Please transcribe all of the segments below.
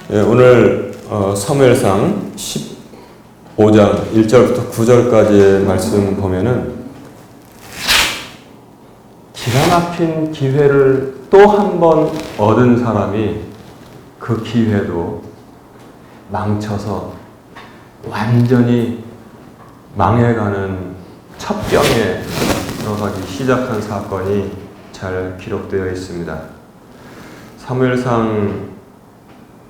오늘 사무엘상 15장 1절부터 9절까지의 말씀 보면은 기가 막힌 기회를 또 한 번 얻은 사람이 그 기회도 망쳐서 완전히 망해가는 첩병에 들어가기 시작한 사건이 잘 기록되어 있습니다. 사무엘상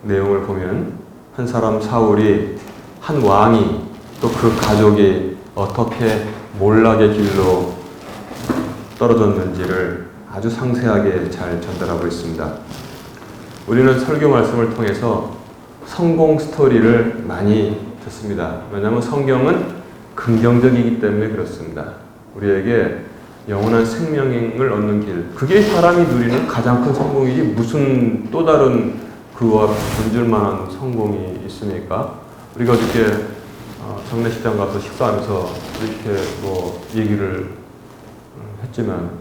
내용을 보면 한 사람 사울이, 한 왕이, 또 그 가족이 어떻게 몰락의 길로 떨어졌는지를 아주 상세하게 잘 전달하고 있습니다. 우리는 설교 말씀을 통해서 성공 스토리를 많이 듣습니다. 왜냐하면 성경은 긍정적이기 때문에 그렇습니다. 우리에게 영원한 생명을 얻는 길, 그게 사람이 누리는 가장 큰 성공이지 무슨 또 다른 그와 견줄만한 성공이 있습니까? 우리가 어저께 장례식장 가서 식사하면서 이렇게 얘기를 했지만,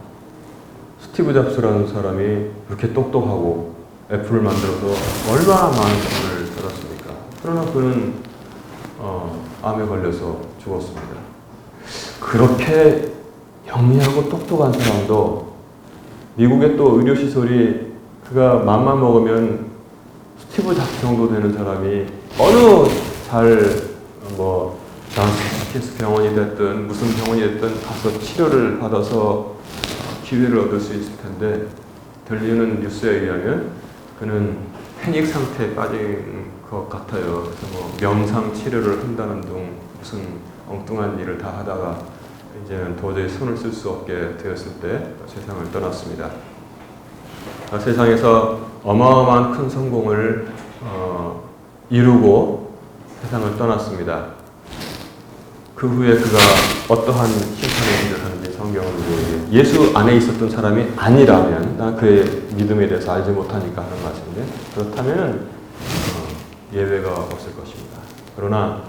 스티브 잡스라는 사람이 그렇게 똑똑하고 애플을 만들어서 얼마나 많은 돈을 벌었습니까? 그러나 그는 암에 걸려서 죽었습니다. 그렇게 영리하고 똑똑한 사람도 미국의 또 의료시설이 그가 맘만 먹으면 스티브 잡스 정도 되는 사람이 어느 존스키스 병원이 됐든 무슨 병원이 됐든 가서 치료를 받아서 기회를 얻을 수 있을 텐데, 들리는 뉴스에 의하면 그는 패닉 상태에 빠진 것 같아요. 그래서 명상 치료를 한다는 등 무슨 엉뚱한 일을 다 하다가 이제는 도저히 손을 쓸 수 없게 되었을 때 세상을 떠났습니다. 세상에서 어마어마한 큰 성공을 이루고 세상을 떠났습니다. 그 후에 그가 어떠한 심판의 일을 하는지 성경은 우리에게, 예수 안에 있었던 사람이 아니라면, 난 그의 믿음에 대해서 알지 못하니까 하는 말씀인데, 그렇다면 예외가 없을 것입니다. 그러나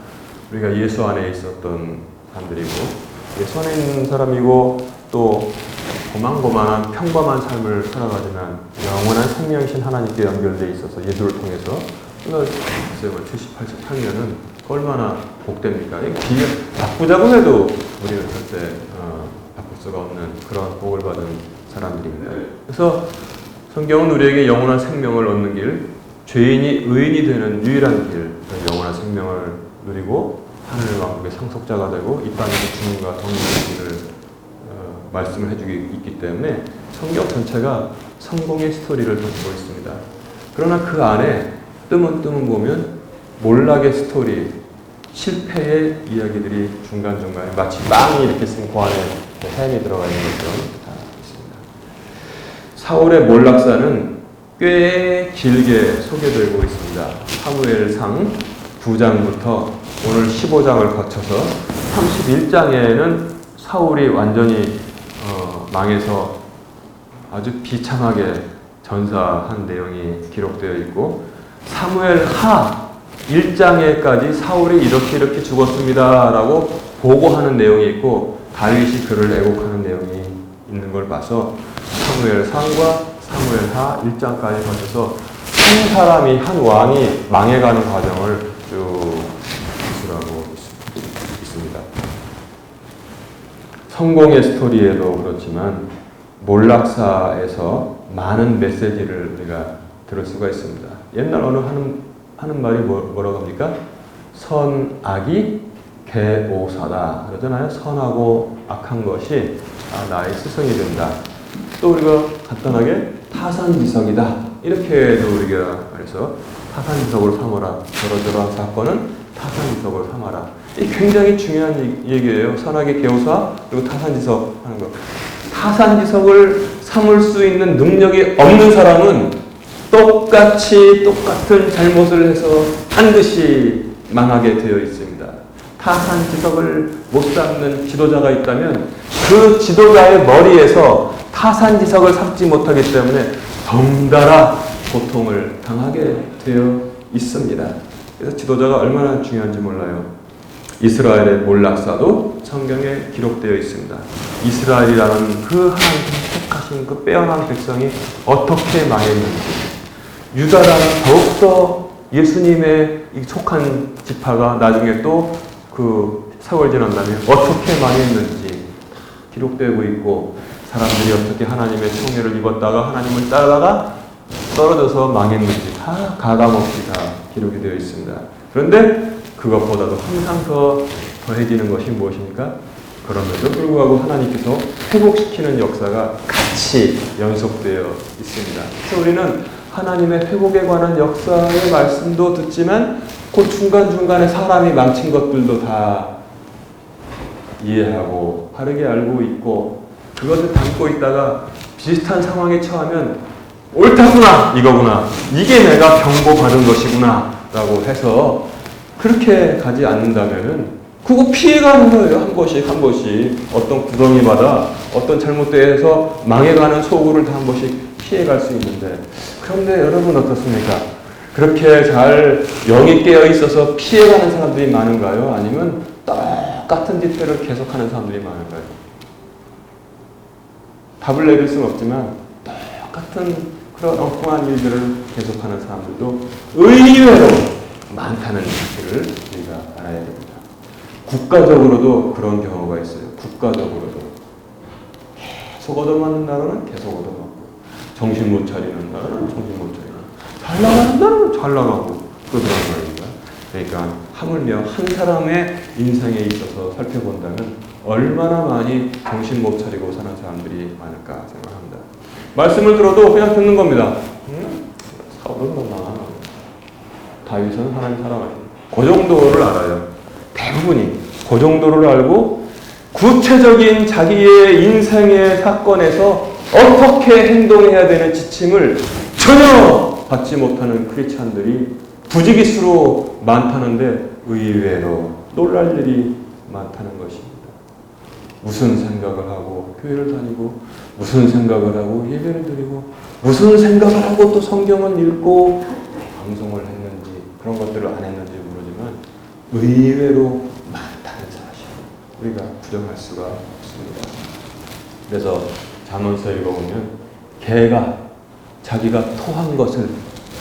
우리가 예수 안에 있었던 사람들이고, 예수 안에 있는 사람이고, 또 고만고만한 평범한 삶을 살아가지만 영원한 생명이신 하나님께 연결되어 있어서 예수를 통해서 오늘 70, 80 살면은 얼마나 복됩니까? 바꾸자고 해도 우리는 절대 바꿀 수가 없는 그런 복을 받은 사람들입니다. 그래서 성경은 우리에게 영원한 생명을 얻는 길, 죄인이 의인이 되는 유일한 길, 영원한 생명을 누리고 하늘 왕국의 상속자가 되고 이 땅에서 주님과 동행하는 길을 말씀을 해주고 있기 때문에 성경 전체가 성공의 스토리를 담고 있습니다. 그러나 그 안에 뜨문뜨문 보면 몰락의 스토리, 실패의 이야기들이 중간중간에 마치 빵이 이렇게 쓴 그 안에 햄이 들어가 있는 것처럼 다 있습니다. 사울의 몰락사는 꽤 길게 소개되고 있습니다. 사무엘상 9장부터 오늘 15장을 거쳐서 31장에는 사울이 완전히 망해서 아주 비참하게 전사한 내용이 기록되어 있고, 사무엘하 1장에까지 사울이 이렇게 죽었습니다 라고 보고하는 내용이 있고, 다윗이 그를 애곡하는 내용이 있는 걸 봐서 사무엘상과 사무엘하 1장까지 거쳐서 한 사람이, 한 왕이 망해가는 과정을 쭉 기술하고 있습니다. 성공의 스토리에도 그렇지만 몰락사에서 많은 메시지를 우리가 들을 수가 있습니다. 옛날 어느 하는 말이 뭐라고 합니까? 선악이 개오사다 그러잖아요. 선하고 악한 것이 나의 스승이 된다. 또 우리가 간단하게 타산지석이다 이렇게도 우리가 말해서 타산지석으로 삼아라. 저러저러한 사건은 타산지석으로 삼아라. 이 굉장히 중요한 얘기예요. 선악의 개오사 그리고 타산지석 하는 거. 타산지석을 삼을 수 있는 능력이 없는 사람은 똑같은 잘못을 해서 반드시 망하게 되어 있습니다. 타산지석을 못 삼는 지도자가 있다면 그 지도자의 머리에서 타산지석을 삼지 못하기 때문에 덩달아 고통을 당하게 되어 있습니다. 그래서 지도자가 얼마나 중요한지 몰라요. 이스라엘의 몰락사도 성경에 기록되어 있습니다. 이스라엘이라는 그 하나님께서 택하신 그 빼어난 백성이 어떻게 망했는지, 유다라는 더욱더 예수님의 이 속한 지파가 나중에 또 그 세월 지난 다음에 어떻게 망했는지 기록되고 있고, 사람들이 어떻게 하나님의 총애를 입었다가 하나님을 따르다가 떨어져서 망했는지 다 가감없이 다 기록이 되어 있습니다. 그런데 그것보다도 항상 더 더해지는 것이 무엇입니까? 그럼에도 불구하고 하나님께서 회복시키는 역사가 같이 연속되어 있습니다. 그래서 우리는 하나님의 회복에 관한 역사의 말씀도 듣지만 그 중간중간에 사람이 망친 것들도 다 이해하고 바르게 알고 있고, 그것을 담고 있다가 비슷한 상황에 처하면 옳다구나, 이거구나, 이게 내가 경고받은 것이구나 라고 해서 그렇게 가지 않는다면은 그거 피해가는 거예요. 한 번씩 한 번씩 어떤 구덩이마다 어떤 잘못돼서 망해가는 소굴을 다 한 번씩 피해갈 수 있는데, 그런데 여러분 어떻습니까? 그렇게 잘 영이 깨어 있어서 피해가는 사람들이 많은가요? 아니면 똑같은 짓들을 계속하는 사람들이 많은가요? 답을 내릴 수는 없지만 똑같은 그런 엉뚱한 일들을 계속하는 사람들도 의외로 많다는 사실을 우리가 알아야 됩니다. 국가적으로도 그런 경우가 있어요. 국가적으로도 계속 얻어맞는 나라는 계속 얻어맞고, 정신 못 차리는 나라는 정신 못 차리고, 잘 나가는 나라는 잘 나가고, 또 그런 말입니다. 그러니까 하물며 한 사람의 인생에 있어서 살펴본다면 얼마나 많이 정신 못 차리고 사는 사람들이 많을까 생각합니다. 말씀을 들어도 그냥 듣는 겁니다. 사울은 뭐나, 다윗은 하나님 사랑하시는, 그 정도를 알아요. 대부분이 그 정도를 알고 구체적인 자기의 인생의 사건에서 어떻게 행동해야 되는 지침을 전혀 받지 못하는 크리스찬들이 부지기수로 많다는데 의외로 놀랄 일이 많다는 것입니다. 무슨 생각을 하고 교회를 다니고, 무슨 생각을 하고 예배를 드리고, 무슨 생각을 하고 또 성경을 읽고 방송을 했는지 그런 것들을 안 했는지 모르지만 의외로 많다는 사실, 우리가 부정할 수가 없습니다. 그래서 잠언서 읽어보면 개가 자기가 토한 것을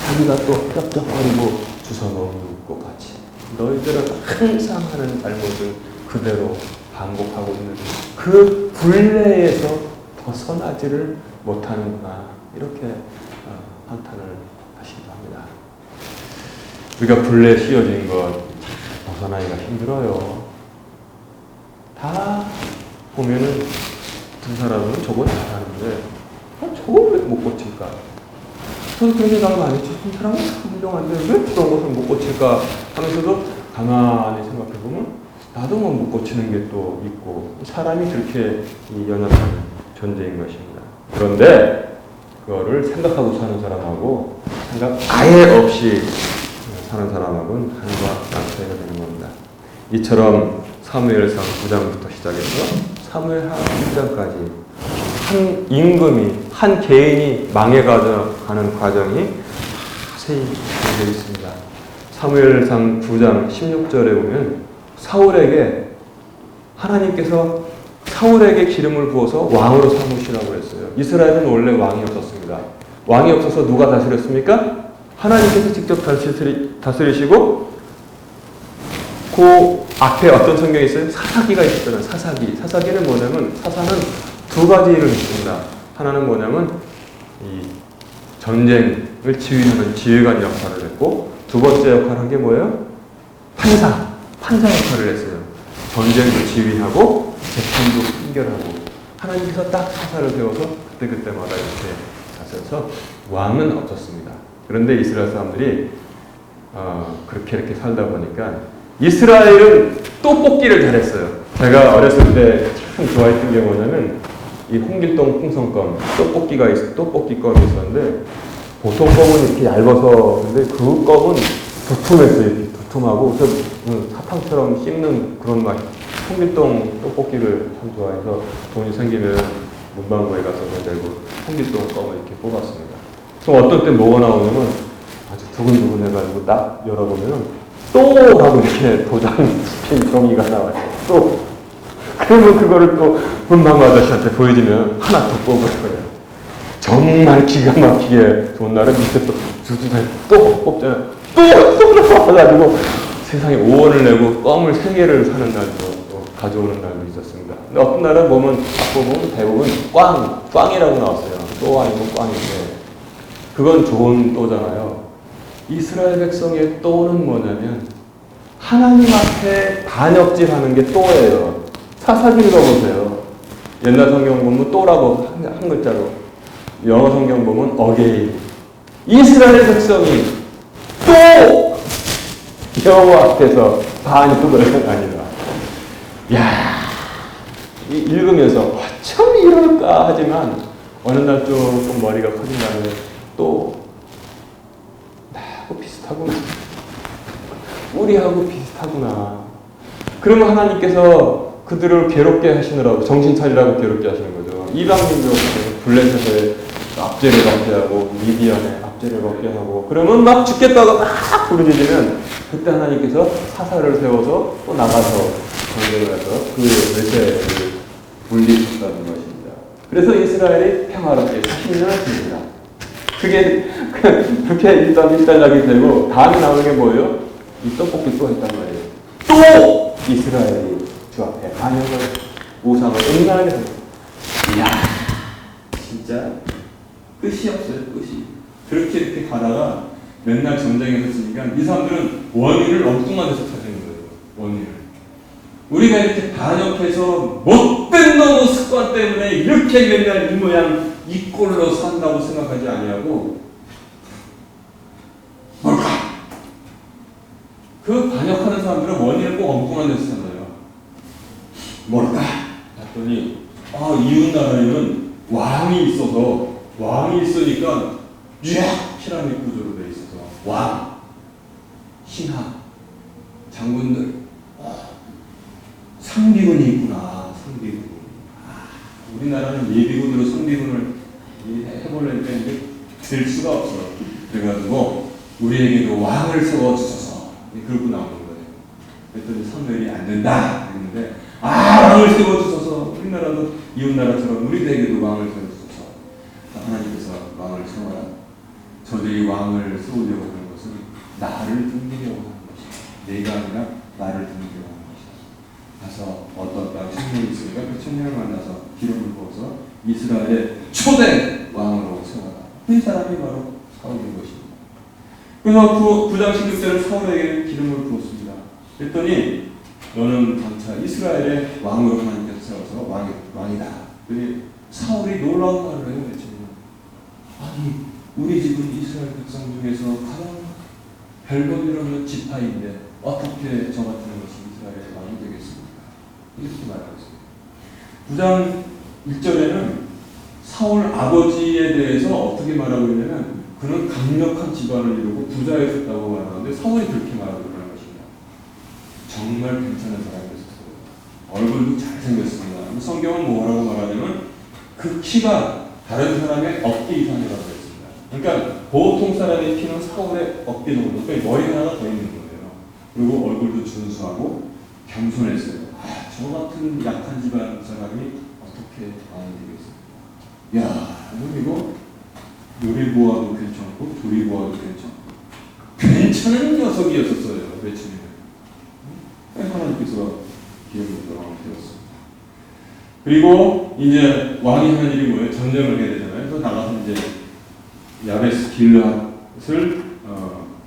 자기가 또 쩝쩝거리고 주워먹는 것 같이 너희들은 항상 하는 잘못을 그대로 반복하고 있는 그 굴레에서 벗어나지를 못하는구나, 이렇게 한탄을 하시기도 합니다. 우리가 굴레에 씌워진 것 벗어나기가 힘들어요. 다 보면은 두 사람은 저건 잘하는데 저걸 왜 못 고칠까? 저도 그런 생각을 많이 했지. 이 사람은 참 훌륭한데 왜 그런 것을 못 고칠까 하면서도 가만히 생각해보면 나도 뭐 못 고치는 게 또 있고, 사람이 그렇게 연약한 존재인 것입니다. 그런데 그거를 생각하고 사는 사람하고 생각 아예 없이 사는 사람하고는 하늘과 땅 차이가 되는 겁니다. 이처럼 사무엘상 9장부터 시작해서 사무엘하 1장까지 한 임금이, 한 개인이 망해가는 과정이 자세히 되어 있습니다. 사무엘상 9장 16절에 보면 사울에게 하나님께서 사울에게 기름을 부어서 왕으로 삼으시라고 했어요. 이스라엘은 원래 왕이 없었습니다. 왕이 없어서 누가 다스렸습니까? 하나님께서 직접 다스리시고, 그 앞에 어떤 성경이 있어요? 사사기가 있었잖아요. 사사기는 뭐냐면, 사사는 두 가지 일을 했습니다. 하나는 뭐냐면 이 전쟁을 지휘하는 지휘관 역할을 했고, 두 번째 역할을 한 게 뭐예요? 판사 역할을 했어요. 전쟁도 지휘하고 재판도 판결하고, 하나님께서 딱 사사를 세워서 그때마다 이렇게 하셔서 왕은 없었습니다. 그런데 이스라엘 사람들이 그렇게 이렇게 살다 보니까 이스라엘은 떡볶이를 잘했어요. 제가 어렸을 때 참 좋아했던 게 뭐냐면 이 홍길동 풍선껌, 떡볶이 껌이 있었는데, 보통 껌은 이렇게 얇아서, 근데 그 껌은 두툼했어요. 이렇게 두툼하고, 그래서 사탕처럼 씹는 그런 맛. 홍길동 떡볶이를 참 좋아해서 돈이 생기면 문방구에 가서 내고 홍길동 껌을 이렇게 뽑았습니다. 그럼 어떤 때 뭐가 나오냐면 아주 두근두근해가지고 딱 열어보면은 또 하고 이렇게 도장 핀 종이가 나와요. 또 그러면 그거를 또 문방구 아저씨한테 보여주면 하나 더 뽑을 거예요. 정말 기가 막히게 좋은 날은 밑에 또 두두달 또 뽑잖아요. 또 나와가지고 세상에 5원을 내고 껌을 3개를 사는 날도 또 가져오는 날도 있었습니다. 근데 어떤 날은 보면 대부분 꽝이라고 나왔어요. 또 아니면 꽝인데 그건 좋은 또잖아요. 이스라엘 백성의 또는 뭐냐면 하나님 앞에 반역질 하는 게 또예요. 사사기 읽어보세요. 옛날 성경 보면 또라고 한 글자로, 영어 성경 보면 again. 이스라엘 백성이 또 여호와 앞에서 반역을 아니라. 야, 읽으면서 어쩜 이럴까 하지만 어느 날 조금 머리가 커진 다음에 또 나하고 비슷하구나. 우리하고 비슷하구나. 그러면 하나님께서 그들을 괴롭게 하시느라고, 정신 차리라고 괴롭게 하시는 거죠. 이방인도 블레셋에 압제를 받게 하고 미디안에 압제를 받게 하고, 그러면 막 죽겠다고 막 부르짖으면 그때 하나님께서 사사를 세워서 또 나가서 전쟁을 해서 그 외세를 물리쳤다는 것입니다. 그래서 이스라엘이 평화롭게 40년을 삽니다. 그게 그렇게 일단락이 되고 다음에 나오는 게 뭐예요? 이 떡볶이 또 했단 말이에요. 또 이스라엘이 주 앞에 반역을, 우상을 응하게 됩니다. 이야, 진짜 끝이 없어요. 끝이. 그렇게 이렇게 가다가 맨날 전쟁에서 지니까 이 사람들은 원인을 엉뚱한 데서 찾는 거예요. 원인을. 우리가 이렇게 반역해서 못된 놈의 습관 때문에 이렇게 맨날 이 모양 이 꼴로 산다고 생각하지 아니하고 뭘까? 그 반역하는 사람들은 원인을 꼭 엉뚱한 데서 찾아요. 뭘까? 봤더니 이웃 나라에는 왕이 있으니까 쫙 피라미드 구조로 되어 있어서 왕, 신하, 장군들, 상비군이 있구나. 상비군. 우리나라는 예비군으로 상비군을 해보려니까 이제 될 수가 없어. 그래가지고 우리에게도 왕을 세워주셔서 그러고 나오는 거예요. 그랬더니 선멸이 안 된다 그랬는데 왕을 세워주셔서 우리나라도 이웃나라처럼 우리에게도 왕을 세워주셔서 하나님께서 왕을 세워라. 저들이 왕을 세우려고 하는 것은 나를 등기려고 하는 것이다. 내가 아니라 나를 등기려고 하는 것이다. 가서 어떤 땅 청년이 있으니까 그 청년을 만나서 기름을 부어서 이스라엘의 초대 왕으로 세워라. 이 사람이 바로 사울인 것입니다. 그래서 9장 16절은 사울에게 기름을 부었습니다. 그랬더니 너는 장차 이스라엘의 왕으로 하나님께서 세워서 왕이다. 그랬더니 사울이 놀라운 말을 해요. 아니 우리 집은 이스라엘 백성 중에서 가장 별볼일 없는 지파인데 어떻게 저 같은 것이 이스라엘의 왕이 되겠습니까? 이렇게 말하고 있습니다. 9장 1절에는 사울 아버지에 대해서 어떻게 말하고 있냐면 그는 강력한 집안을 이루고 부자였었다고 말하는데 사울이 그렇게 말하고 있는 것입니다. 정말 괜찮은 사람이었어요. 얼굴도 잘생겼습니다. 성경은 뭐라고 말하냐면 그 키가 다른 사람의 어깨 이상이라고 했습니다. 그러니까 보통 사람의 키는 사울의 어깨 정도, 그러니까 머리 하나가 더 있는 거예요. 그리고 얼굴도 준수하고 겸손했어요. 저 같은 약한 집안 사람이 어떻게 왕이 되겠습니까? 야, 그리고 요리 보아도 괜찮고 조리 보아도 괜찮고 괜찮은 녀석이었었어요. 외치면 하나님께서 기름을 왕을 세웠습니다. 그리고 이제 왕이 하는 일이 뭐예요? 전쟁을 해야 되잖아요. 그래서 나가서 이제 야베스 길르앗을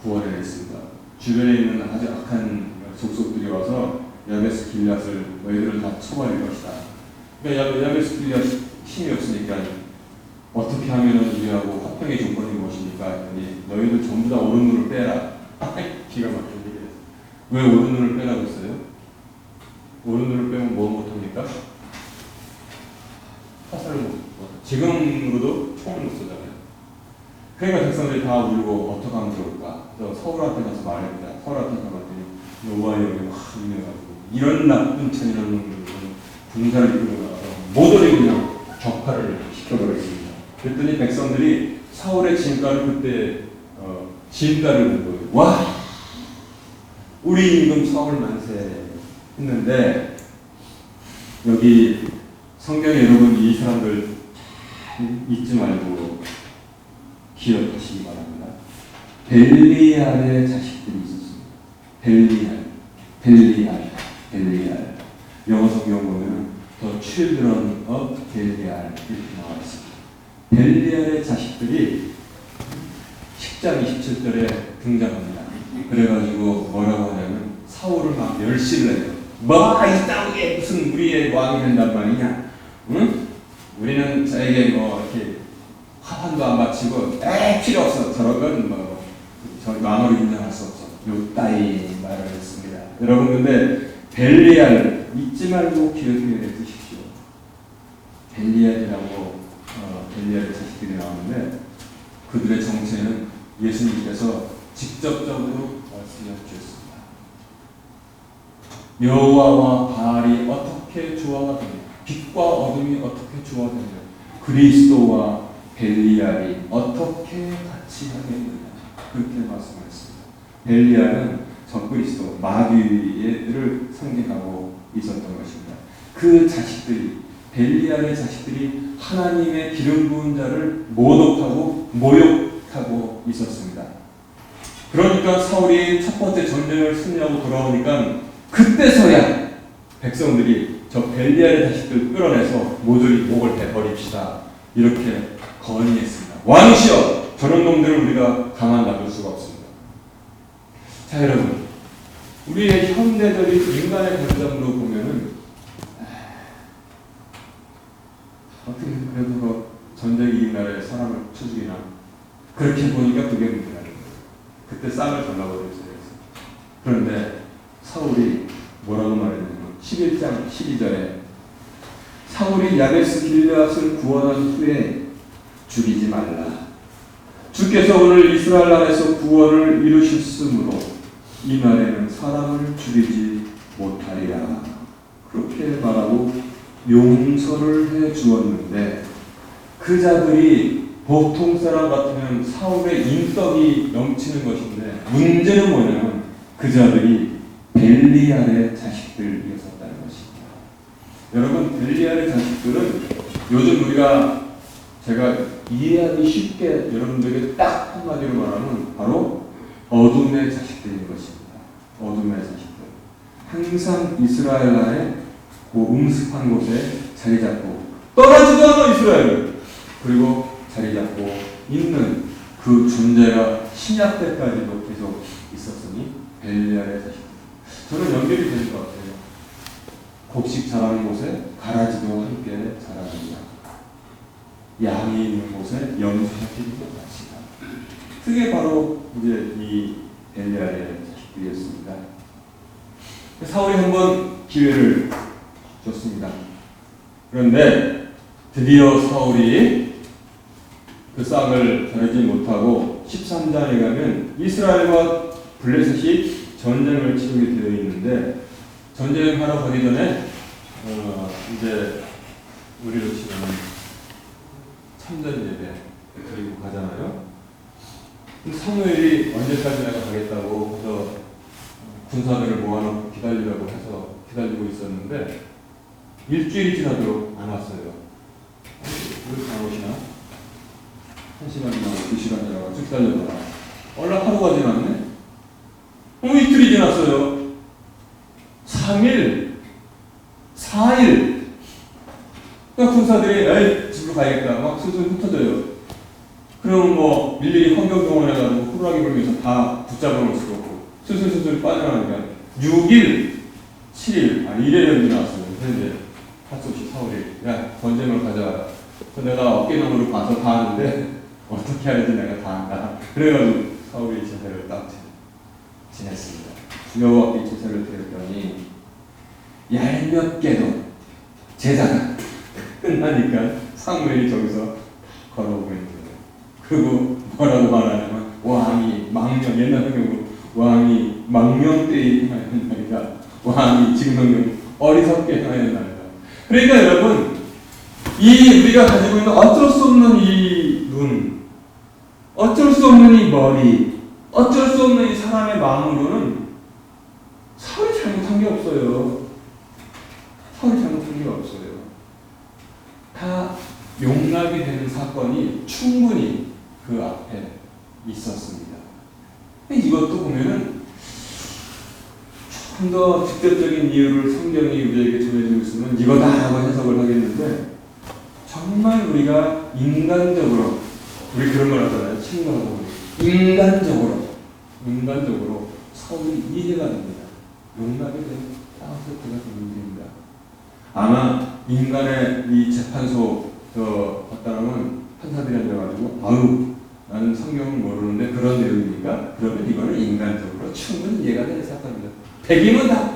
구원해냈습니다. 주변에 있는 아주 악한 족속들이 와서 야베스 길르앗을 너희들을 다 처벌할 것이다. 그러니까 야베스 길르앗 힘이 없으니까 어떻게 하면 우리하고 화평의 조건이 무엇입니까? 너희들 전부 다 오른눈을 빼라. 기가 막힌 일이에요. 왜 오른눈을 빼라고 했어요? 오른눈을 빼면 뭐 못합니까? 화살을 못, 지금으로도 총을 못 쏘잖아요. 그러니까 백성들이 다 울고 어떻게 하면 좋을까? 그래서 서울한테 가서 말합니다. 서울한테 가봤더니 노아의 영이 확 임해가지고 이런 나쁜 천이라는 놈들은 군사를 이끌고 나가서 모조리 그냥 격파를 시켜버렸습니다. 그랬더니 백성들이 사울의 진가를 그때 진가를 본 거예요. 와! 우리 임금 사울 만세 했는데 여기 성경에 여러분 이 사람들 잊지 말고 기억하시기 바랍니다. 벨리알의 자식들이 있었습니다. 벨리알. 영어 성경 보면 The Children of Belial 이렇게 나와 있습니다. 벨리알의 자식들이 10장 27절에 등장합니다. 그래가지고 뭐라고 하냐면 사울을 막 멸시를 해요. 뭐 이따위에 무슨 우리의 왕이 된단 말이냐? 응? 우리는 저에게 뭐 이렇게 화판도 안 바치고 필요 없어. 저런 건 뭐 저희 왕으로 인정할 수 없어. 요 따위 말을 했습니다. 여러분 근데 벨리알 잊지 말고 기억해 두십시오. 벨리알이라고 벨리알의 자식들이 나오는데 그들의 정체는 예수님께서 직접적으로 말씀해 주셨습니다. 여호와와 바알이 어떻게 조화가 되냐? 빛과 어둠이 어떻게 조화되냐? 그리스도와 벨리알이 어떻게 같이 하겠느냐? 그렇게 말씀하셨습니다. 벨리알은 적그리스도 마귀를 상징하고 있었던 것입니다. 그 자식들이 벨리알의 자식들이 하나님의 기름 부은 자를 모독하고 모욕하고 있었습니다. 그러니까 사울이 첫 번째 전쟁을 승리하고 돌아오니까 그때서야 백성들이 저 벨리알의 자식들 끌어내서 모조리 목을 베버립시다 이렇게 건의했습니다. 왕이시여 저런 놈들을 우리가 가만 놔둘 수가 없습니다. 자 여러분 우리의 현대적인 인간의 관점으로 보면은 어떻게 그래도 전쟁 이긴 나라에 사람을 쳐죽이나 그렇게 보니까 그게 문제라는 거예요. 그때 쌈을 잘라버렸어요. 그런데 사울이 뭐라고 말했냐면 11장 12절에 사울이 야베스 길르앗을 구원한 후에 죽이지 말라. 주께서 오늘 이스라엘 안에서 구원을 이루셨으므로 이 날에는 사람을 죽이지 못하리라. 그렇게 말하고 용서를 해 주었는데 그 자들이 보통 사람 같으면 사울의 인덕이 넘치는 것인데 문제는 뭐냐면 그 자들이 벨리알의 자식들이었다는 것입니다. 여러분 벨리알의 자식들은 요즘 우리가 제가 이해하기 쉽게 여러분들에게 딱 한마디로 말하면 바로 어둠의 자식들인 것입니다. 어둠의 자식들. 항상 이스라엘 안에 그 음습한 곳에 자리 잡고 떠나지도 않아 이스라엘은. 그리고 자리 잡고 있는 그 존재가 신약 때까지도 계속 있었으니 벨리알의 자식들. 저는 연결이 되는 것 같아요. 곡식 자라는 곳에 가라지도 함께 자라는다. 양이 있는 곳에 염소새끼도 같이다. 그게 바로 이제 이 벨리알의 자식들이었습니다. 사울이 한번 기회를 줬습니다. 그런데 드디어 사울이 그 싹을 자르지 못하고 13장에 가면 이스라엘과 블레셋이 전쟁을 치르게 되어 있는데 전쟁하러 가기 전에 이제 우리로 치면 참전 예배 드리고 가잖아요. 사무엘이 언제까지 내가 가겠다고 그래서 군사들을 모아놓고 기다리라고 해서 기다리고 있었는데 일주일이 지나도록 안 왔어요. 왜 안 오시나? 1시간이나 2시간이나 쭉 기다려다가 얼른 하루가 지났네? 이틀이 지났어요. 3일, 4일. 그러니까 군사들이 에이 집으로 가야겠다 막 슬슬 흩어져요. 그러면 뭐 일일이 헌병동원해가지고 호루라기 불면서 다 붙잡아 놓을 수가 없고 슬슬 빠져나가니까 6일, 7일, 1일에 연이 나왔어요. 그런데 할 수 없이 사울이 야 전쟁을 가자. 그래서 내가 어깨너머로 봐서 다 하는데 어떻게 하는지 내가 다 한다. 그래가지고 사울이 제사를 딱 지냈습니다. 여호와께 제사를 드렸더니 얄몇 개도 제사가 끝나니까 사무엘이 저기서 걸어오고 있는 거예요. 그리고 뭐라고 말하냐면 왕이 망명, 옛날 성경으로 왕이 망명 때에 행하는 날이다. 왕이 지금 성경 어리석게 행하는 날이다. 그러니까 여러분 이 우리가 가지고 있는 어쩔 수 없는 이 눈, 어쩔 수 없는 이 머리, 어쩔 수 없는 이 사람의 마음으로는 사울이 잘못한 게 없어요. 사울이 잘못한 게 없어요. 다 용납이 되는 사건이 충분히 그 앞에 있었습니다. 이것도 보면은 좀 더 직접적인 이유를 성경이 우리에게 전해주고 있으면 이거다라고 해석을 하겠는데, 정말 우리가 인간적으로, 우리 그런 말 하잖아요. 친구하고 인간적으로 사울이 이해가 됩니다. 용납이 되는 파워세트가 문제입니다. 아마 인간의 이 재판소 갔다라면 판사들이 앉아가지고 아유 나는 성경을 모르는데 그런 내용이니까 그러면 이거는 인간적으로 충분히 이해가 되는 사건입니다. 100이면 다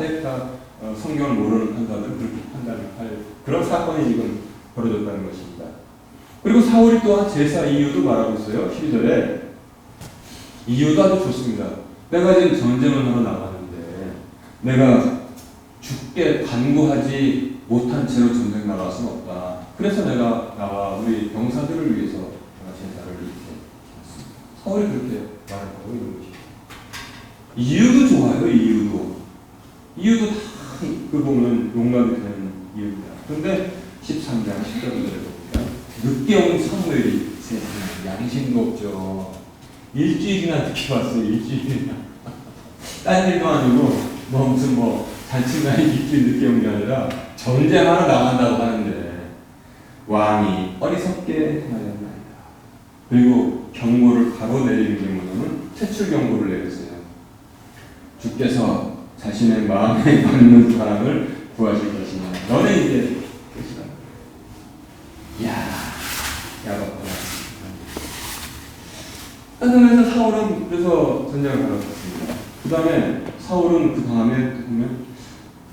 성경을 모르는 판사들은 그렇게 판단을 할 그런 사건이 지금 벌어졌다는 것입니다. 그리고 사울이 또한 제사 이유도 말하고 있어요. 12절에 이유도 아주 좋습니다. 내가 지금 전쟁을 하러 나가는데 내가 죽게 간구하지 못한 채로 전쟁 나갈 수는 없다. 그래서 내가 나와 우리 병사들을 위해서 내가 제사를 이렇게 했습니다. 사울이 그렇게 말하고 있는 것입니다. 이유도 좋아요. 이유도 다 그 보면 용납이 되는 이유입니다. 그런데 13장 10절을 보니까 늦게 온 사무엘이 세상에 양심도 없죠. 일주일이나 늦게 왔어요. 일주일이나. 딴 일도 아니고 무슨 잔치날 일주일 늦게 온 게 아니라 전쟁하러 나간다고 하는데 왕이 어리석게 행하였나이다. 그리고 경고를 바로 내리는 경우는 퇴출 경고를 내렸어요. 주께서 자신의 마음에 맞는 사람을 구하실 것이냐. 너는 이제 끝이다. 야박하다. 그러면서 사울은 그래서 전쟁을 가졌습니다. 그 다음에 사울은 그 다음에 보면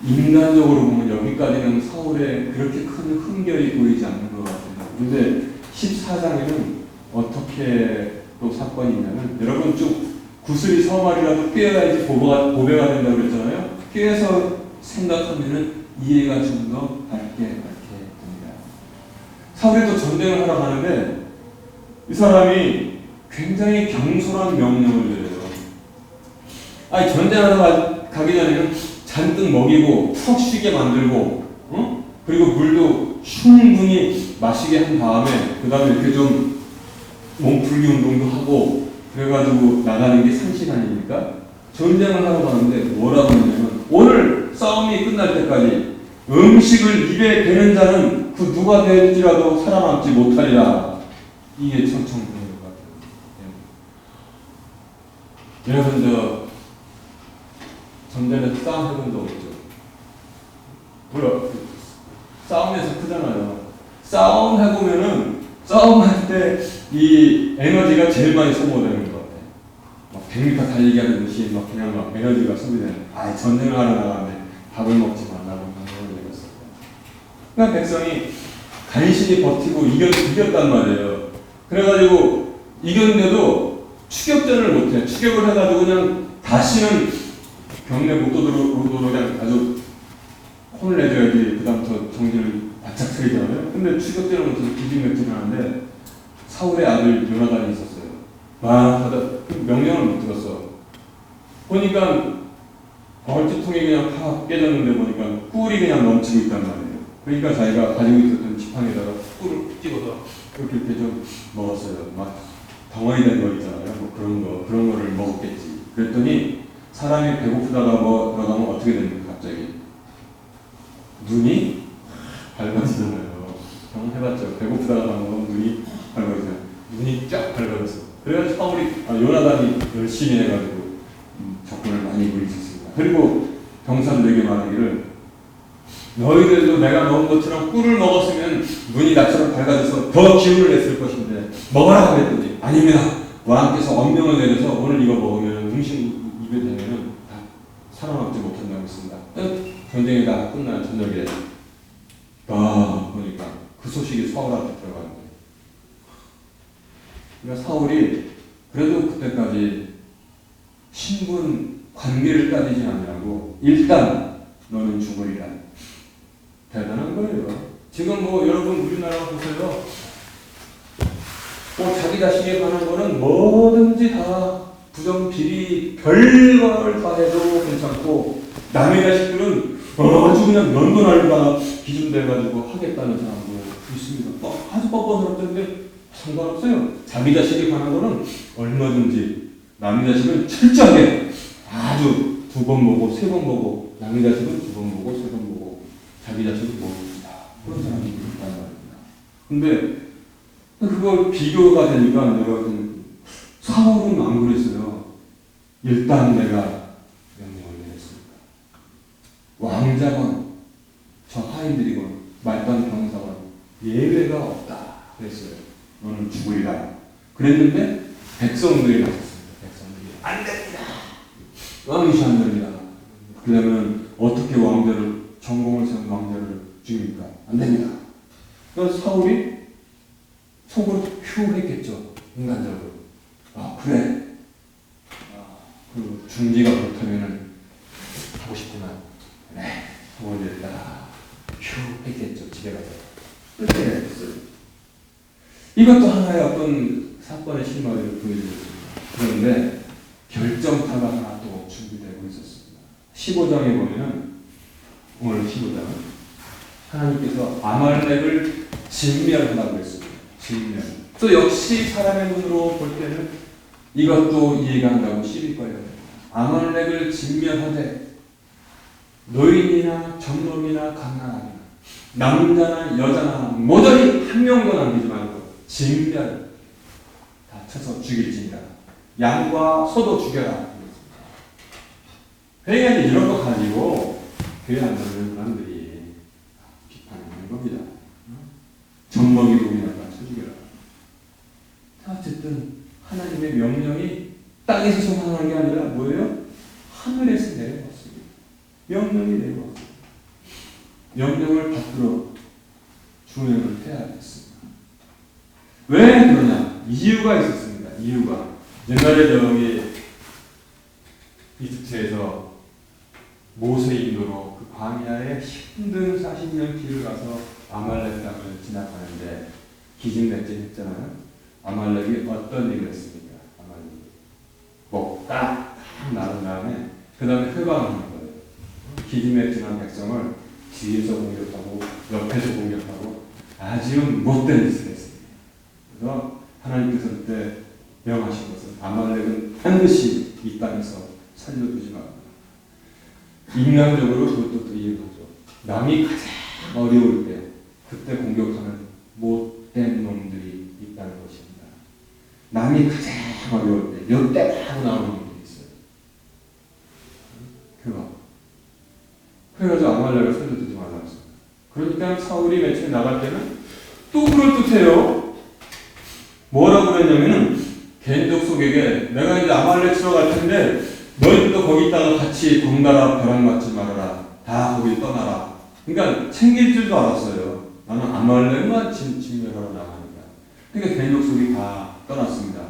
인간적으로 보면 여기까지는 사울의 그렇게 큰 흠결이 보이지 않는 것 같아요. 그런데 14장에는 어떻게 또 사건이 있냐면, 여러분 쭉 구슬이 서말이라도 꿰어야지 보배가 된다고 그랬잖아요. 꿰어서 생각하면은 이해가 좀 더 밝게 됩니다. 사울이 또 전쟁을 하러 가는데 이 사람이 굉장히 경솔한 명령을 내려요. 아니 전쟁하러 가기 전에는 잔뜩 먹이고 푹 쉬게 만들고, 그리고 물도 충분히 마시게 한 다음에 그 다음에 이렇게 좀 몸풀기 운동도 하고 그래가지고 나가는 게 3시간이니까 전쟁을 하러 가는데 뭐라고 했냐면, 오늘 싸움이 끝날 때까지 음식을 입에 대는 자는 그 누가 될지라도 살아남지 못하리라. 이게 청청부인 것 같아요. 여러분 전쟁에서 싸움 해본 적 없죠? 싸움에서 크잖아요. 싸움 해보면은 싸움할 때 이 에너지가 제일 많이 소모되는 것 같아요. 막 100m 달리기 하는 듯이 그냥 에너지가 소비되는. 전쟁을 하러 나가는데 밥을 먹지 말라고 명령을 내렸어요. 그러니까 백성이 간신히 버티고 이겼단 말이에요. 그래가지고 이겼는데도 추격전을 못해. 추격을 해가지고 그냥 다시는 경내 못 오도록 그냥 아주 혼을 내줘야지 그 다음부터 정신을 바짝 차리잖아요. 근데 추격전을 못해서 기진맥진을 하는데 사울의 아들 요나단이 있었어요. 명령을 못 들었어. 보니까 벌집통이 그냥 팍 깨졌는데 보니까 꿀이 그냥 넘치고 있단 말이에요. 그러니까 자기가 가지고 있었던 지팡이에다가 꿀을 찍어서 이렇게 좀 먹었어요. 막 덩어리 된 거 있잖아요. 그런 거를 먹었겠지. 그랬더니 사람이 배고프다가 들어가면 어떻게 됩니까? 갑자기 눈이 밝아지잖아요. 경험해봤죠. 배고프다가 먹으면 눈이 밝아지잖아요. 눈이 쫙 밝아졌어. 그래서 요나단이 열심히 해가지고 적군을 많이 물리쳤습니다. 그리고 병사들에게 말하기를, 너희들도 내가 먹은 것처럼 꿀을 먹었으면 눈이 나처럼 밝아져서 더 기운을 냈을 것인데 먹어라 그랬더니 아닙니다. 왕께서 엄명을 내려서 오늘 이거 먹으면 음식 입에 대면 다 살아남지 못한다고 했습니다. 전쟁이 다 끝난 저녁에 보니까 그 소식이 사울한테 들어가는데, 그러니까 사울이 그래도 그때까지 신분 관계를 따지지 않냐고 일단 너는 죽으리라. 대단한 거예요. 지금 여러분 우리나라 보세요. 자기 자식에 관한 거는 뭐든지 다 부정비리 별걸 다 해도 괜찮고, 남의 자식들은 아주 그냥 면도날과 기준돼가지고 하겠다는 사람도 있습니다. 아주 뻔뻔스럽던데 상관없어요. 자기 자식에 관한 거는 얼마든지 남의 자식은 철저하게 아주 2번 보고 3번 보고, 남의 자식은 2번 보고 3번 보고, 자기 자식은 모릅니다. 그런 사람이 있단 말입니다. 근데 그걸 비교가 되니까 내가 사울은 안 그랬어요. 일단 내가 명령을 내렸습니다. 왕자건 저 하인들이건 말단 병사건 예외가 없다 그랬어요. 너는 죽으리라. 그랬는데 백성들이 나섰습니다. 백성들이 안 됩니다. 왕이시 안 됩니다. 그러면 어떻게 왕자를, 전공을 세운 왕자를 죽입니까? 안 됩니다. 그래서 사울이 속으로 휴했겠죠. 인간적으로. 아 그래. 그 중지가 그렇다면은 하고 싶구나. 그래. 하고 이제 딱 휴했겠죠. 집에 가서. 그렇게 했어요. 이것도 하나의 어떤 사건의 실마리를 보여주었습니다. 그런데 결정타가 하나 또 준비되고 있었습니다. 15장에 보면 오늘 15장 하나님께서 아말렉을 진멸하라고 했습니다. 진멸. 또 역시 사람의 눈으로 볼 때는 이것도 이해가 안 가고 시비 걸려요. 아말렉을 진멸하되 노인이나 젊음이나 갓난아기나 남자나 여자나 모조리 한 명도 남기지 말고 진멸 다 쳐서 죽일지니라. 양과 소도 죽여라. 그러니까 이런 거 가지고 교회 안 다니는 사람들이 비판하는 겁니다. 젖먹이 독이나 쳐 죽여라. 어쨌든 하나님의 명령이 땅에서 성행하는 게 아니라 뭐예요? 하늘에서 내려왔습니다. 명령이 내려왔습니다. 명령을 받들어 준행을 해야겠습니다. 왜 그러냐? 이유가 있었습니다. 이유가 옛날에 저기 이집트에서 모세 인도로 그 광야에 힘든 40년 길을 가서 아말렉 땅을 진압하는데 기진맥진했잖아요. 아말렉이 어떤 일을 했습니까? 아말렉이 딱 나른 다음에 그 다음에 회방을 하는 거예요. 기진맥진한 백성을 뒤에서 공격하고 옆에서 공격하고 아주 못된 짓을 했습니다. 그래서 하나님께서 그때 명하신 것은 아말렉은 반드시 이 땅에서 살려두지 말고, 인간적으로 그것도 또 이해하죠. 남이 가장 어려울 때 그때 공격하는 못된 놈들이 있다는 것입니다. 남이 가장 어려울 때 이때 하고 나오는 놈들이 있어요. 그거. 그래가지고 아말렉을 살려두지 말라고 했습니다. 그러니까 사울이 맨 처음에 나갈 때는 또 그럴듯해요. 뭐라고 그랬냐면은 개인적 속에게 내가 이제 아말렉 치러 갈 텐데 너희들도 거기 있다가 같이 덩달아 벼락 맞지 말아라. 다 거기 떠나라. 그러니까 챙길 줄도 알았어요. 나는 아말렉만 진멸하러 나가니까. 그러니까 개인적 속이 다 떠났습니다.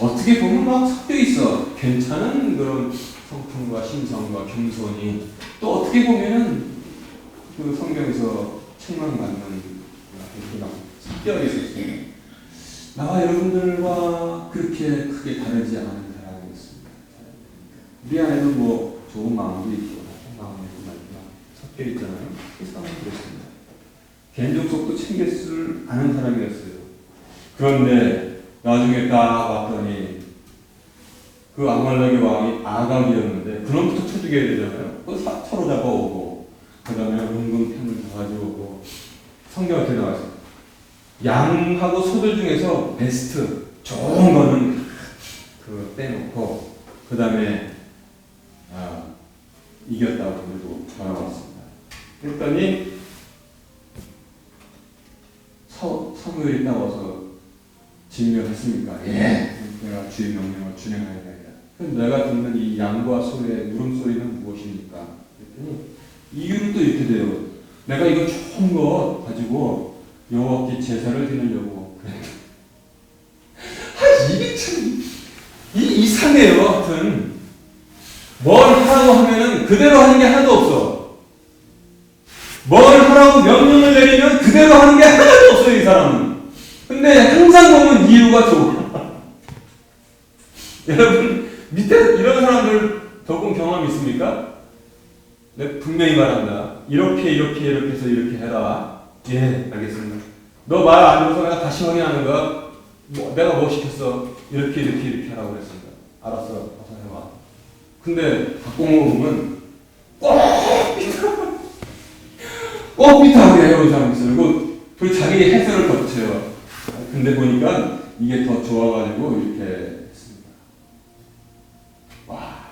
어떻게 보면 막 섞여 있어. 괜찮은 그런 성품과 심성과 겸손이 또 어떻게 보면은 그 성경에서 책망받는 이렇게 막 섞여 있었어요. 나와 여러분들과 그렇게 크게 다르지 않은 사람이었습니다. 우리 안에도 뭐 좋은 마음도 있고 나쁜 마음도 있고 섞여 있잖아요. 이 사람은 그렇습니다. 개인적 속도 챙길 줄 아는 사람이었어요. 그런데 나중에 딱 왔더니 그 아말렉의 왕이 아각이었는데 그놈부터 쳐 죽여야 되잖아요. 그 서로 잡아오고 그 다음에 은근 펜을 다 가져오고 성경에 이렇게 나와 있어요. 양하고 소들 중에서 베스트 좋은 거는 그 빼놓고 그 다음에 이겼다고 그래도 전화왔습니다. 그랬더니 사무엘이 나와서 진멸했습니까? 예. 내가 주의 명령을 준행하여야 한다. 그럼 내가 듣는 이 양과 소의 물음소리는 무엇입니까? 그랬더니 이유는 또 이렇게 돼요. 내가 이거 좋은 거 가지고 여호와께 제사를 드리려고 그랬는데 이게 참 이상해요. 하여튼 뭘 하라고 하면은 그대로 하는 게 하나도 없어. 뭘 하라고 명령을 내리면 그대로 하는 게 하나도 없어요. 이 사람은. 근데 항상 보면 이유가 좋아. 여러분 밑에 이런 사람들 조금 경험 있습니까? 내가 분명히 말한다. 이렇게 해서 이렇게 해라. 예, 알겠습니다. 너 말 안 들어서 내가 다시 확인하는 거야. 내가 뭐 시켰어? 이렇게 하라고 그랬습니다. 알았어, 가서 해봐. 근데 박공호 보면 꼭 해온 사람 있어요. 그리고 자기 해설을 덧붙여요. 근데 보니까 이게 더 좋아가지고 이렇게 했습니다. 와,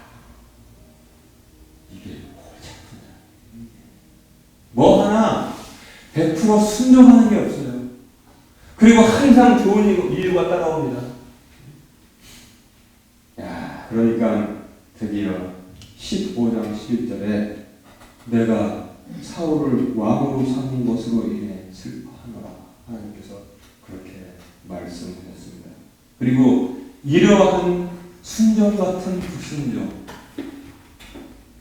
이게 작품이야. 뭐 하나 100% 순종하는 게 없어요. 그리고 항상 좋은 이유가 따라옵니다. 야, 그러니까 드디어 15장 11절에 내가 사울을 왕으로 삼은 것으로 인해 슬퍼하노라 하나님께서 그렇게 말씀하셨습니다. 그리고 이러한 순종 같은 불순종,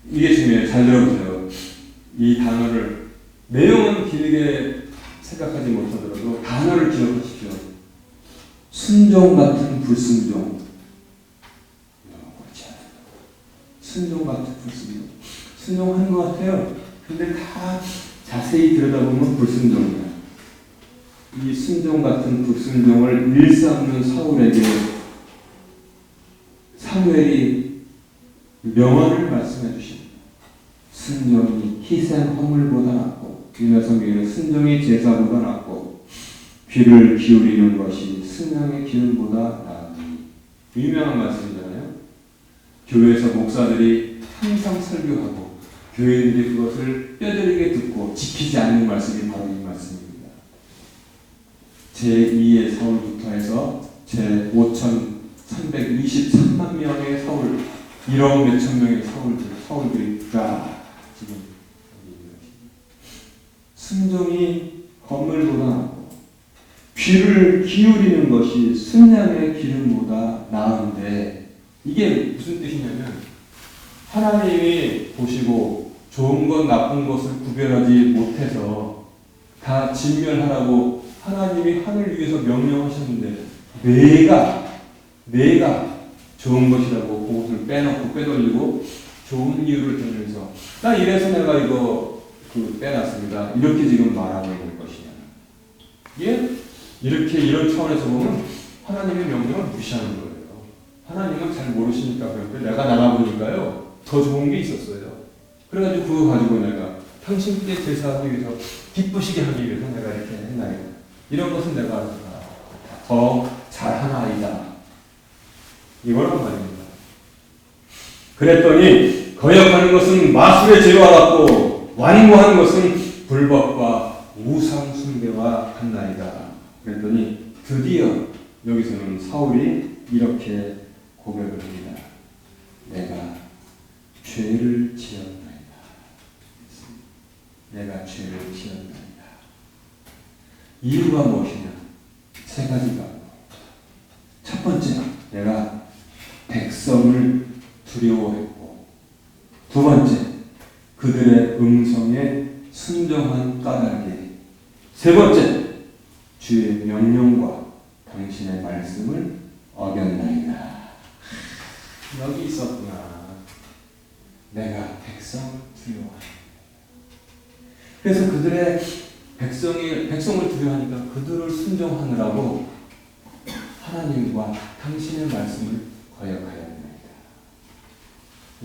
이게 중요해요. 잘 들어보세요. 이 단어를 내용은 길게 생각하지 못하더라도 단어를 기억하십시오. 순종 같은 불순종. 순종 같은 불순종. 순종하는 것 같아요. 근데 다 자세히 들여다보면 불순종이야. 이 순종 같은 불순종을 일삼는 사울에게 사무엘이 명언을 말씀해 주십니다. 순종이 희생 허물보다 낫고, 유나 성경에는 순종이 제사보다 낫고, 귀를 기울이는 것이 승량의 기름보다 나으니. 유명한 말씀이잖아요. 교회에서 목사들이 항상 설교하고 교인들이 그것을 뼈저리게 듣고 지키지 않는 말씀이 바로 이 말씀입니다. 제2의 사울부터 해서 제5323만 명의 사울, 1억 몇천 명의 사울들이 다 지금 순종이 건물보다 낫고 귀를 기울이는 것이 순양의 기름보다 나은데, 이게 무슨 뜻이냐면 하나님이 보시고 좋은 것 나쁜 것을 구별하지 못해서 다 진멸하라고 하나님이 하늘 위에서 명령하셨는데 내가 좋은 것이라고 그것을 빼놓고 빼돌리고 좋은 이유를 들면서 나 이래서 내가 이거 빼놨습니다. 이렇게 지금 말하고 있는 것이냐. 예? 이렇게 이런 차원에서 보면 하나님의 명령을 무시하는 거예요. 하나님은 잘 모르시니까 그런데 내가 나가보니까요 더 좋은 게 있었어요. 그래가지고 그거 가지고 내가 당신께 제사하기 위해서 기쁘시게 하기 위해서 내가 이렇게 했나이다. 이런 것은 내가 더 잘하나이다. 이거란 말입니다. 그랬더니 거역하는 것은 마술의 죄와 같고 완고하는 것은 불법과 우상 숭배와 같나이다. 그랬더니 드디어 여기서는 사울이 이렇게 고백을 합니다. 내가 죄를 지었나이다. 내가 죄를 지었나이다. 이유가 무엇이냐? 세 가지가. 첫 번째, 내가 백성을 두려워했고, 두 번째, 그들의 음성에 순종한 까닭에, 세 번째, 주의 명령과 당신의 말씀을 어겼나이다. 여기 있었구나. 내가 백성을 두려워한다. 그래서 그들의 백성을 두려워하니까 그들을 순종하느라고 하나님과 당신의 말씀을 거역하였나이다.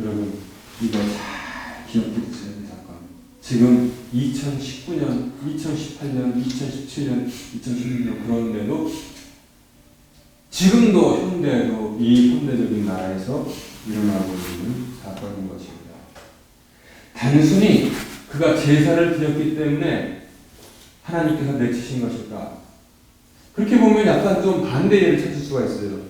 여러분, 이거 잘 기억해 주세요. 이 사건. 지금 2019년, 2018년, 2017년, 2016년 그런데도 지금도 현대에도 이 현대적인 나라에서 일어나고 있는 사건인 것입니다. 단순히 그가 제사를 드렸기 때문에 하나님께서 내치신 것일까? 그렇게 보면 약간 좀 반대를 찾을 수가 있어요.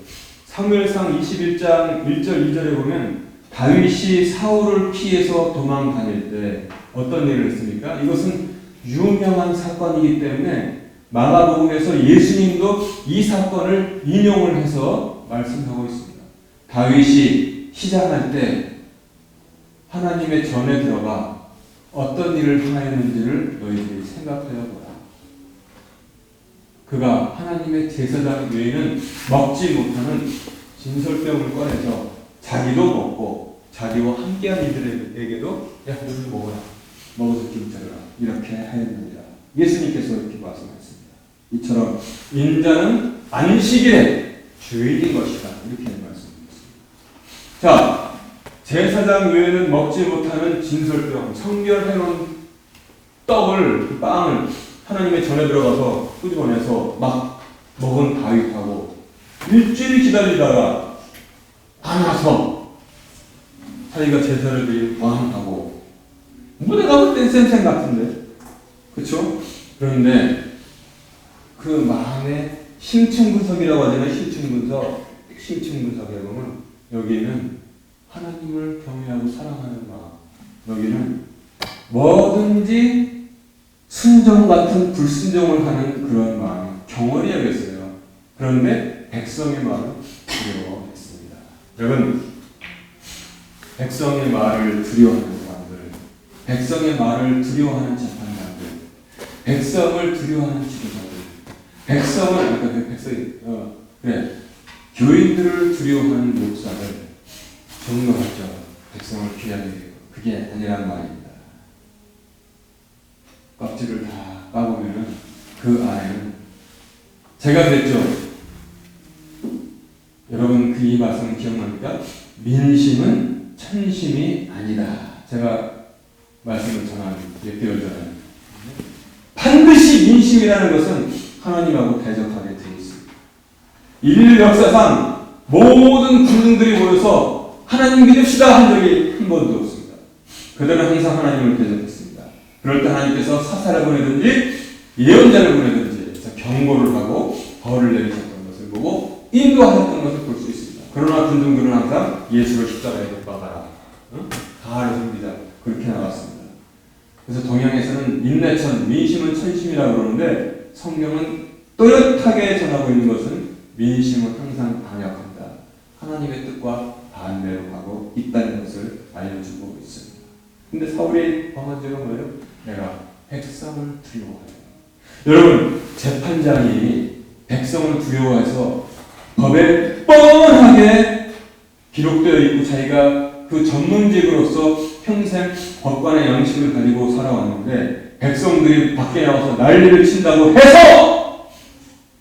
사무엘상 21장 1절 2절에 보면 다윗이 사울을 피해서 도망 다닐 때 어떤 일을 했습니까? 이것은 유명한 사건이기 때문에 마가복음에서 예수님도 이 사건을 인용을 해서 말씀하고 있습니다. 다윗이 시작할 때 하나님의 전에 들어가 어떤 일을 행하였는지를 너희들이 생각하여 보라. 그가 하나님의 제사장 외에는 먹지 못하는 진설병을 꺼내서 자기도 먹고 자기와 함께한 이들에게도 야, 너희들 먹어라. 먹어서 기름 차려라. 이렇게 하였느니라. 예수님께서 이렇게 말씀하셨습니다. 이처럼 인자는 안식일에 주일인 것이다. 이렇게 말씀드렸습니다. 자, 제사장 외에는 먹지 못하는 진설병, 성결해놓은 떡을, 그 빵을 하나님의 전에 들어가서 끄집어내서 막 먹은 다윗하고 일주일 기다리다가 안 와서 자기가 제사를 드린 왕하고 무대가 그땐 쌩쌩 같은데, 그쵸? 그런데 그 마음의 심층분석이라고 하잖아요. 심층분석에 보면 여기는 하나님을 경외하고 사랑하는 마음, 여기는 뭐든지 순종 같은 불순종을 하는 그런 마음, 경원이 여겼어요. 그런데 백성의 마음은 두려워했습니다. 여러분, 백성의 말을 두려워하는 사람들, 백성의 말을 두려워하는 재판관들, 백성을 두려워하는 지도자들, 교인들을 두려워하는 목사들, 종로하죠. 백성을 피하게 해요. 그게 아니란 말입니다. 껍질을 다 까보면은 그 안에는, 제가 그랬죠. 여러분 그 이 말씀 기억납니까? 민심은 천심이 아니다. 제가 말씀을 전한 몇 개월 전에. 반드시 민심이라는 것은 하나님하고 대적하게 되어 있습니다. 인류 역사상 모든 군중들이 모여서 하나님 믿읍시다 한 적이 한 번도 없습니다. 그들은 항상 하나님을 대적했습니다. 그럴 때 하나님께서 사사를 보내든지 예언자를 보내든지 경고를 하고 벌을 내리셨던 것을 보고 인도하셨던 것을 볼 수 있습니다. 그러나 군중들은 항상 예수를 십자가에 못 박아라, 가하를 섬기자, 그렇게 나갔습니다. 그래서 동양에서는 인내천, 민심은 천심이라고 그러는데 성경은 또렷하게 전하고 있는 것은 민심은 항상 반역한다, 하나님의 뜻과 반대로 가고 있다는 것을 알려주고 있습니다. 근데 사울이 범한 죄가 뭐예요? 내가 백성을 두려워해요. 여러분, 재판장이 백성을 두려워해서 법에 뻔하게 기록되어 있고 자기가 그 전문직으로서 평생 법관의 양식을 가지고 살아왔는데 백성들이 밖에 나와서 난리를 친다고 해서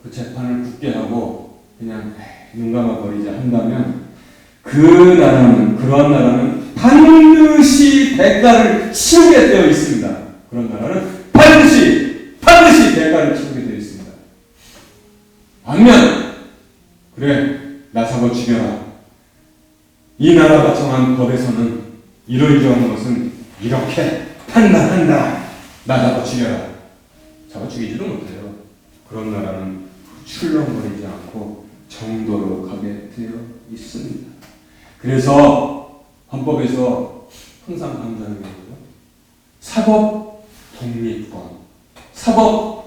그 재판을 굳게 하고 그냥 눈 감아버리자 한다면 그 나라는, 그러한 나라는 반드시 대가를 치르게 되어 있습니다. 그런 나라는 반드시 대가를 치르게 되어 있습니다. 반면 그래, 나 잡아 죽여라, 이 나라가 정한 법에서는 이러이러한 것은 이렇게 판단한다, 나 잡아 죽여라, 잡아 죽이지도 못해요. 그런 나라는 출렁거리지 않고 정도로 가게 되어 있습니다. 그래서 헌법에서 항상 강조하는 게 뭐예요? 사법 독립권, 사법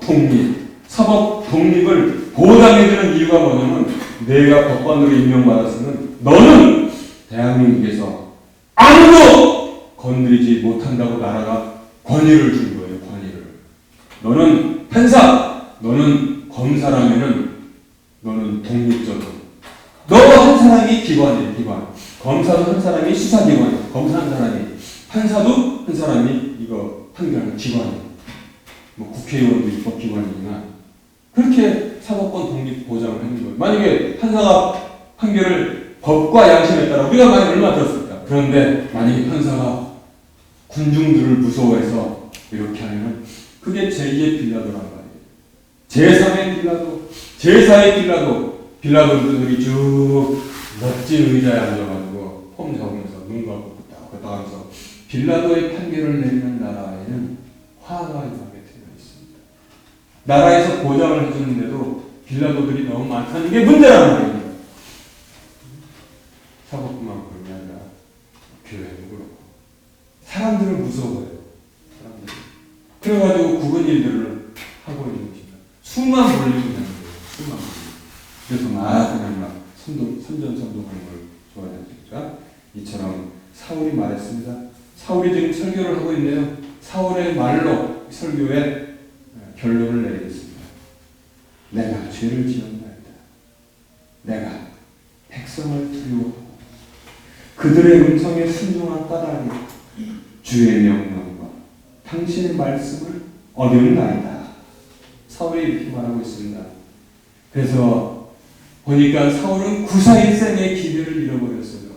독립을 보장해주는 이유가 뭐냐면 내가 법관으로 임명받았으면 너는 대한민국에서 아무도 건드리지 못한다고 나라가 권위를 준 거예요. 권위를. 너는 판사, 너는 검사라면은 너는 독립적으로. 너 한 사람이 기관이에요. 기관. 검사도 한 사람이 수사기관이에요. 검사 한 사람이. 판사도 한 사람이 이거 판결하는 기관이에요. 뭐 국회의원도 입법기관이지만 그렇게 사법권 독립 보장을 하는 거예요. 만약에 판사가 판결을 법과 양심에 따라 우리가 만약 얼마나 들었을까? 그런데 만약에 판사가 군중들을 무서워해서 이렇게 하면 그게 제2의 빌라도란 말이에요. 제3의 빌라도, 제4의 빌라도들이 쭉 멋진 의자에 앉아가지고 폼 잡으면서 눈 감고 딱 하면서 빌라도의 판결을 내리는 나라에는 화가 임하게 되어 있습니다. 나라에서 보장을 해주는데도 빌라도들이 너무 많다는 게 문제란 말이에요. 사법부만 그런 게 아니라 교회도 그렇고 사람들은 무서워해요. 사람들. 그래가지고 국은 일들을 하고 있는 것입니다. 수만 몰리고 있는 거예요. 수만 몰리고. 그래서 그냥 막 선전선동하는 걸 좋아하니까 이처럼 사울이 말했습니다. 사울이 지금 설교를 하고 있네요. 사울의 말로 설교에 결론을 내리겠습니다. 내가 죄를 지었나이다. 내가 백성을 두려워하고 그들의 음성에 순종한 까닭에 주의 명령과 당신의 말씀을 어겼나이다. 사울이 이렇게 말하고 있습니다. 그래서 보니까 사울은 구사일생의 기회를 잃어버렸어요.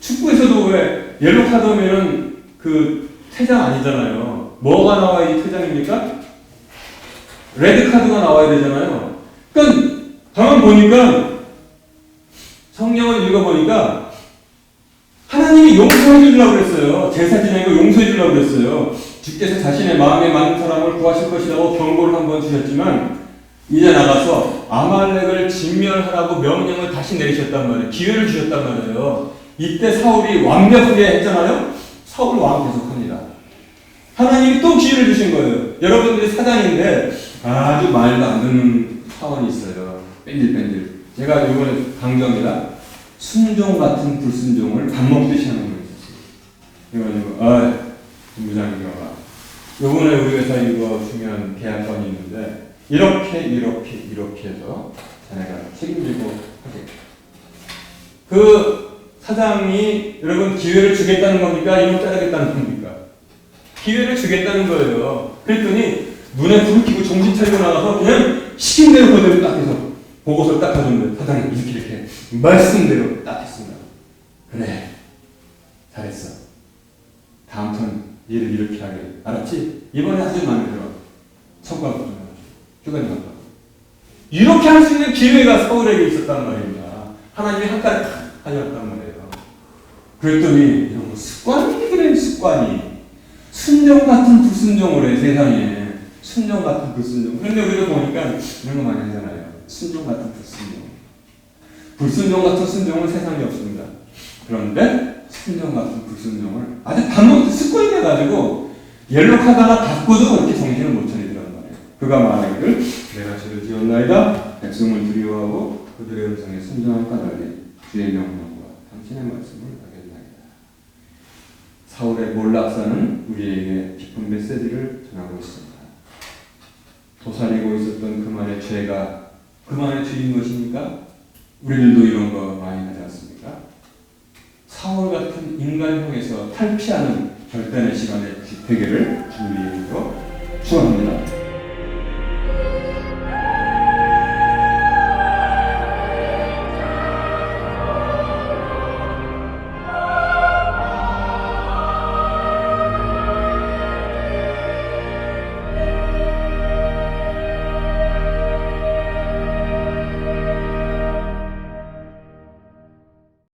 축구에서도 왜 옐로 카드면은 그 퇴장 아니잖아요. 뭐가 나와야지 퇴장입니까? 레드 카드가 나와야 되잖아요. 그러니까 가만 보니까 성경을 읽어보니까 하나님이 용서해 주려고 그랬어요. 제사 지내고 용서해 주려고 그랬어요. 주께서 자신의 마음에 맞는 사람을 구하실 것이라고 경고를 한번 주셨지만 이제 나가서 아말렉을 진멸하라고 명령을 다시 내리셨단 말이에요. 기회를 주셨단 말이에요. 이때 사울이 완벽하게 했잖아요. 사울 왕 계속합니다. 하나님이 또 기회를 주신 거예요. 여러분들이 사장인데 아주 말도 안 듣는 사원이 있어요. 뺀질뺀질. 제가 이번에 강조합니다. 순종 같은 불순종을 밥 먹듯이 하는 거 있었어요. 그래가지고 본부장님과 요번에 우리 회사 이거 중요한 계약건이 있는데 이렇게 해서 자네가 책임지고 하게. 그 사장이 여러분 기회를 주겠다는 겁니까? 이놈 자르겠다는 겁니까? 기회를 주겠다는 거예요. 그랬더니 눈에 불을 켜고 정신 차리고 나가서 그냥 시킨 대로 그대로 딱 해서 보고서 딱 가져오는데 사장님 이렇게 말씀대로 딱 했습니다. 그래 잘했어. 다음부터는 일을 이렇게 하게. 알았지? 이번에 아주 마음에 들어. 성과가 좀 휴가님 갔다. 이렇게 할 수 있는 기회가 사울에게 있었단 말입니다. 하나님이 한 칼 가져왔단 말이에요. 그랬더니 이런 거 습관이 그래 습관이. 순종 같은 불순종을 해 세상에. 순종 같은 불순종. 그런데 우리가 보니까 이런 거 많이 하잖아요. 순종 같은 불순종. 불순종 같은 순종은 세상에 없습니다. 그런데 순종 같은 불순종을 아주 반복 습관이 돼가지고 옐로 카드 하나 받고도 그렇게 정신을 못 차리더란 말이에요. 그가 말하기를 내가 죄를 지었나이다. 백성을 두려워하고 그들의 음성에 순종함과 달리 주의 명령과 당신의 말씀을 하겠나이다. 사울의 몰락사는 우리에게 깊은 메시지를 전하고 있습니다. 도사리고 있었던 그만의 죄가 그만의 죄인 것입니까? 우리들도 이런 거 많이 하지 않습니까? 사울 같은 인간형에서 탈피하는 결단의 시간에 되기를 주님으로